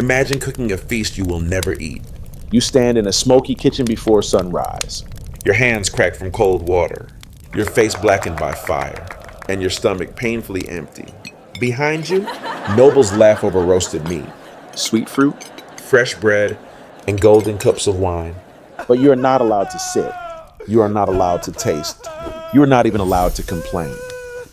Imagine cooking a feast you will never eat. You stand in a smoky kitchen before sunrise. Your hands cracked from cold water, your face blackened by fire, and your stomach painfully empty. Behind you, nobles laugh over roasted meat, Sweet fruit, fresh bread, and golden cups of wine. but you are not allowed to sit. You are not allowed to taste. You are not even allowed to complain.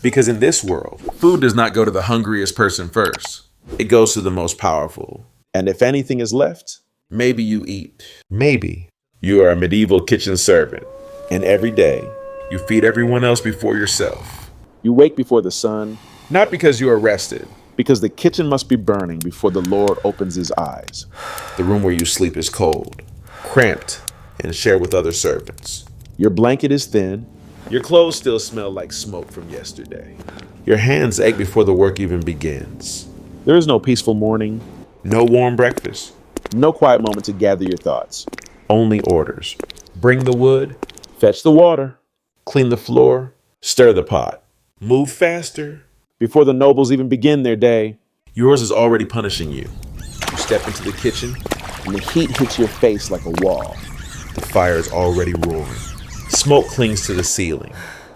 Because in this world, food does not go to the hungriest person first. It goes to the most powerful. And if anything is left, Maybe you eat. Maybe you are a medieval kitchen servant. And every day, you feed everyone else before yourself. you wake before the sun, Not because you are rested. because the kitchen must be burning before the Lord opens his eyes. The room where you sleep is cold, cramped, and shared with other servants. Your blanket is thin. Your clothes still smell like smoke from yesterday. Your hands ache before the work even begins. There is no peaceful morning, No warm breakfast. no quiet moment to gather your thoughts. Only orders. Bring the wood. Fetch the water. Clean the floor. Stir the pot. Move faster. Before the nobles even begin their day, Yours is already punishing you. You step into the kitchen. and the heat hits your face like a wall. The fire is already roaring. Smoke clings to the ceiling.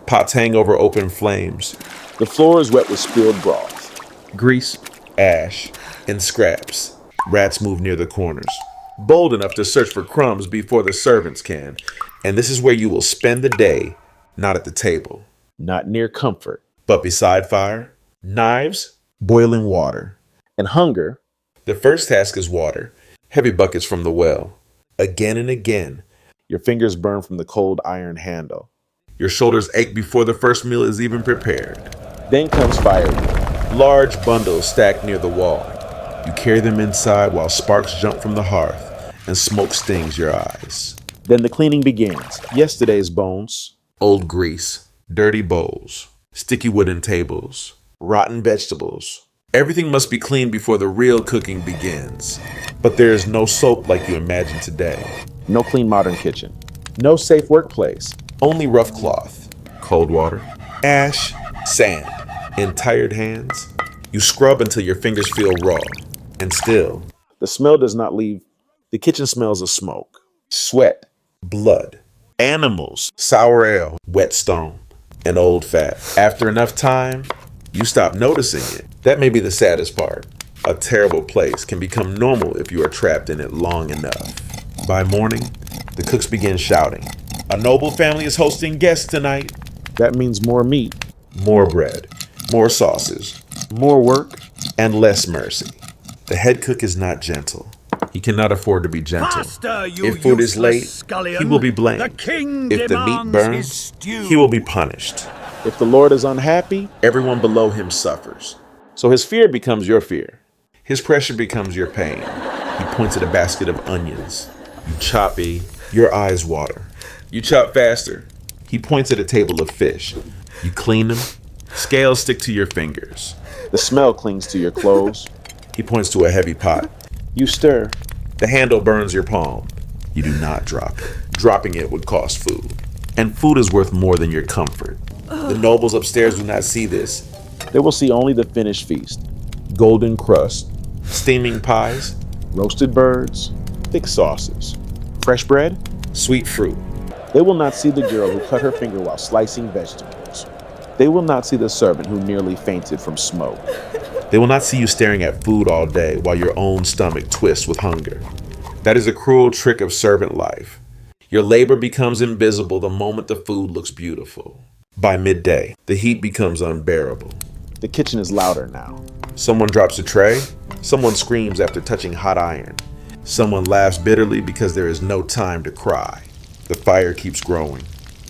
Pots hang over open flames. The floor is wet with spilled broth. Grease, ash, and scraps. Rats move near the corners, bold enough to search for crumbs before the servants can. And this is where you will spend the day, not at the table, Not near comfort. but beside fire, knives, boiling water. And hunger, The first task is water, heavy buckets from the well. Again and again, your fingers burn from the cold iron handle. your shoulders ache before the first meal is even prepared. Then comes firewood. Large bundles stacked near the wall. You carry them inside while sparks jump from the hearth and smoke stings your eyes. Then the cleaning begins. Yesterday's bones, Old grease, dirty bowls, sticky wooden tables, rotten vegetables. Everything must be cleaned before the real cooking begins. But there is no soap like you imagine today. no clean modern kitchen, no safe workplace. Only rough cloth, cold water, ash, sand. In tired hands, you scrub until your fingers feel raw. And still, The smell does not leave. The kitchen smells of smoke, sweat, blood, animals, sour ale, wet stone, and old fat. After enough time, you stop noticing it. That may be the saddest part. A terrible place can become normal if you are trapped in it long enough. By morning, the cooks begin shouting, "A noble family is hosting guests tonight." That means more meat, More bread, more sauces, more work. and less mercy. The head cook is not gentle. He cannot afford to be gentle. Faster, you If food is useless late, scullion. he will be blamed. The king If the meat demands burns, his stew. he will be punished. If the Lord is unhappy, Everyone below him suffers. so his fear becomes your fear. His pressure becomes your pain. He points at a basket of onions. You chop your eyes water. You chop faster. He points at a table of fish. You clean them. Scales stick to your fingers. The smell clings to your clothes. He points to a heavy pot. You stir. The handle burns your palm. You do not drop it. Dropping it would cost food. And food is worth more than your comfort. The nobles upstairs do not see this. They will see only the finished feast. Golden crust, steaming pies, Roasted birds, thick sauces, fresh bread. sweet fruit. They will not see the girl who cut her finger while slicing vegetables. They will not see the servant who nearly fainted from smoke. They will not see you staring at food all day while your own stomach twists with hunger. That is a cruel trick of servant life. Your labor becomes invisible the moment the food looks beautiful. By midday, the heat becomes unbearable. The kitchen is louder now. Someone drops a tray. Someone screams after touching hot iron. Someone laughs bitterly because there is no time to cry. The fire keeps growing.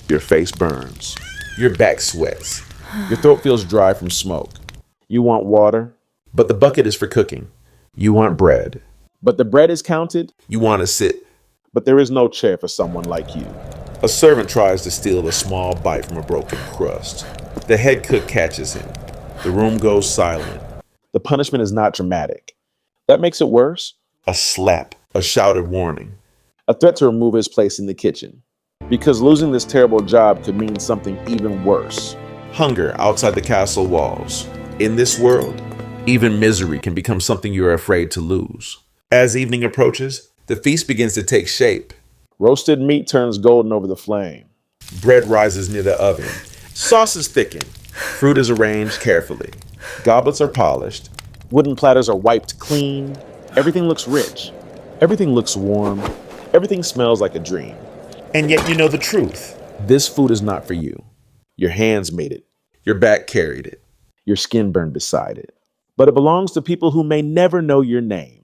Your face burns. Your back sweats. Your throat feels dry from smoke. You want water, But the bucket is for cooking. You want bread. but the bread is counted, You want to sit. but there is no chair for someone like you. A servant tries to steal a small bite from a broken crust. The head cook catches him. The room goes silent. The punishment is not dramatic. That makes it worse. A slap, a shouted warning. A threat to remove his place in the kitchen. Because losing this terrible job could mean something even worse. Hunger outside the castle walls. In this world, even misery can become something you're afraid to lose. As evening approaches, the feast begins to take shape. Roasted meat turns golden over the flame. Bread rises near the oven. Sauces thicken. Fruit is arranged carefully. Goblets are polished. Wooden platters are wiped clean. Everything looks rich. Everything looks warm. Everything smells like a dream. And yet you know the truth. This food is not for you. Your hands made it. Your back carried it. Your skin burned beside it. But it belongs to people who may never know your name.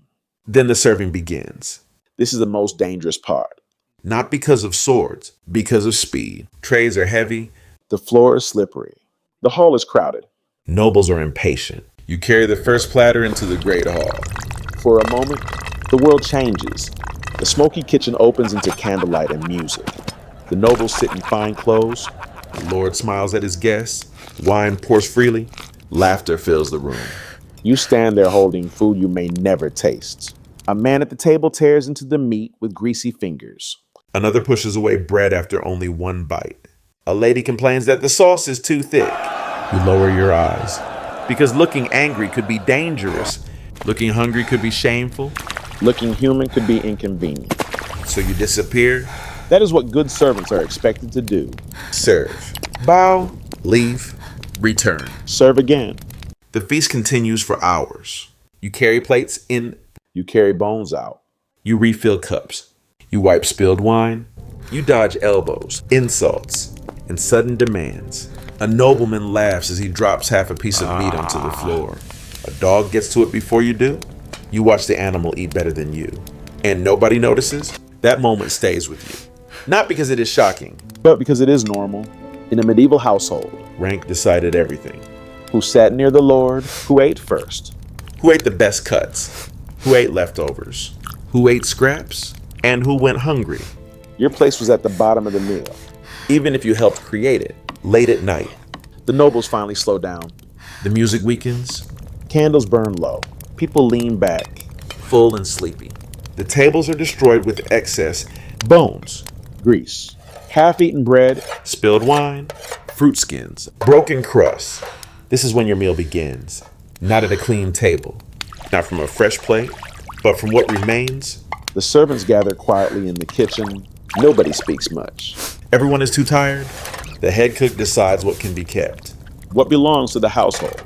Then the serving begins. This is the most dangerous part. Not because of swords, because of speed. Trays are heavy. The floor is slippery. The hall is crowded. Nobles are impatient. You carry the first platter into the great hall. For a moment, the world changes. The smoky kitchen opens into candlelight and music. The nobles sit in fine clothes. The Lord smiles at his guests. Wine pours freely. Laughter fills the room. You stand there holding food you may never taste. A man at the table tears into the meat with greasy fingers. Another pushes away bread after only one bite. A lady complains that the sauce is too thick. You lower your eyes. Because looking angry could be dangerous. Looking hungry could be shameful. Looking human could be inconvenient. So you disappear. That is what good servants are expected to do. Serve. Bow. Leave. Return. Serve again. The feast continues for hours. You carry plates in. You carry bones out. You refill cups. You wipe spilled wine. You dodge elbows, insults, and sudden demands. A nobleman laughs as he drops half a piece of meat onto the floor. A dog gets to it before you do. You watch the animal eat better than you. And nobody notices. That moment stays with you. Not because it is shocking, but because it is normal. In a medieval household, rank decided everything. Who sat near the Lord, who ate first. Who ate the best cuts. Who ate leftovers. Who ate scraps. And who went hungry. Your place was at the bottom of the meal. Even if you helped create it. Late at night. The nobles finally slow down. The music weakens. Candles burn low. People lean back. Full and sleepy. The tables are destroyed with excess. Bones. Grease. Half-eaten bread. Spilled wine. Fruit skins. Broken crusts. This is when your meal begins. Not at a clean table. Not from a fresh plate. But from what remains. The servants gather quietly in the kitchen. Nobody speaks much. Everyone is too tired. The head cook decides what can be kept. What belongs to the household.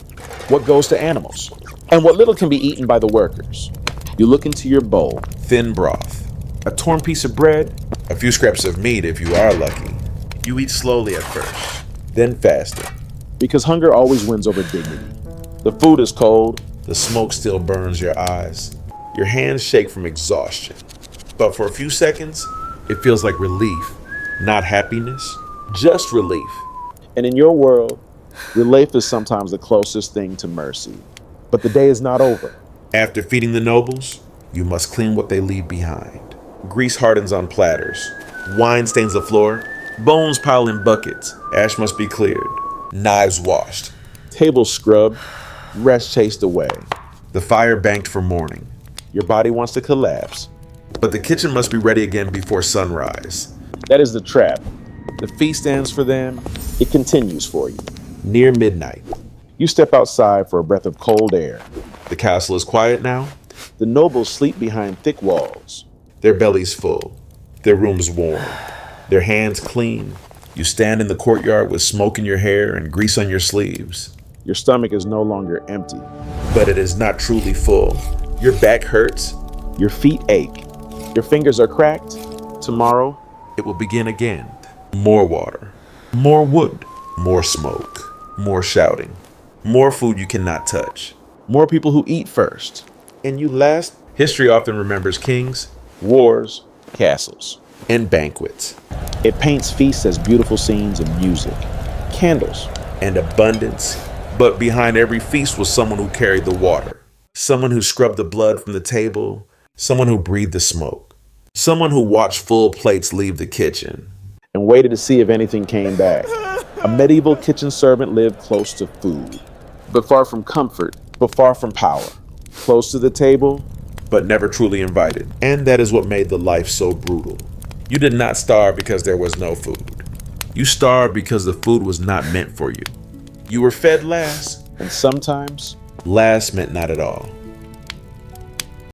What goes to animals. And what little can be eaten by the workers. You look into your bowl. Thin broth. A torn piece of bread. A few scraps of meat if you are lucky. You eat slowly at first. Then faster. Because hunger always wins over dignity. The food is cold. The smoke still burns your eyes. Your hands shake from exhaustion. But for a few seconds, it feels like relief. Not happiness, just relief. And in your world, relief is sometimes the closest thing to mercy. But the day is not over. After feeding the nobles, you must clean what they leave behind. Grease hardens on platters. Wine stains the floor. Bones pile in buckets. Ash must be cleared. Knives washed. Tables scrubbed. Rest chased away. The fire banked for morning. Your body wants to collapse. But the kitchen must be ready again before sunrise. That is the trap. The feast ends for them. It continues for you. Near midnight. You step outside for a breath of cold air. The castle is quiet now. The nobles sleep behind thick walls. Their bellies full. Their rooms warm. Their hands clean. You stand in the courtyard with smoke in your hair and grease on your sleeves. Your stomach is no longer empty. But it is not truly full. Your back hurts. Your feet ache. Your fingers are cracked. Tomorrow, it will begin again. More water. More wood. More smoke. More shouting. More food you cannot touch. More people who eat first. And you last. History often remembers kings, wars, castles, and banquets. It paints feasts as beautiful scenes of music, candles, and abundance. But behind every feast was someone who carried the water. Someone who scrubbed the blood from the table. Someone who breathed the smoke. Someone who watched full plates leave the kitchen. And waited to see if anything came back. A medieval kitchen servant lived close to food, but far from comfort, but far from power. Close to the table, but never truly invited. And that is what made the life so brutal. You did not starve because there was no food. You starved because the food was not meant for you. You were fed last, and sometimes last meant not at all.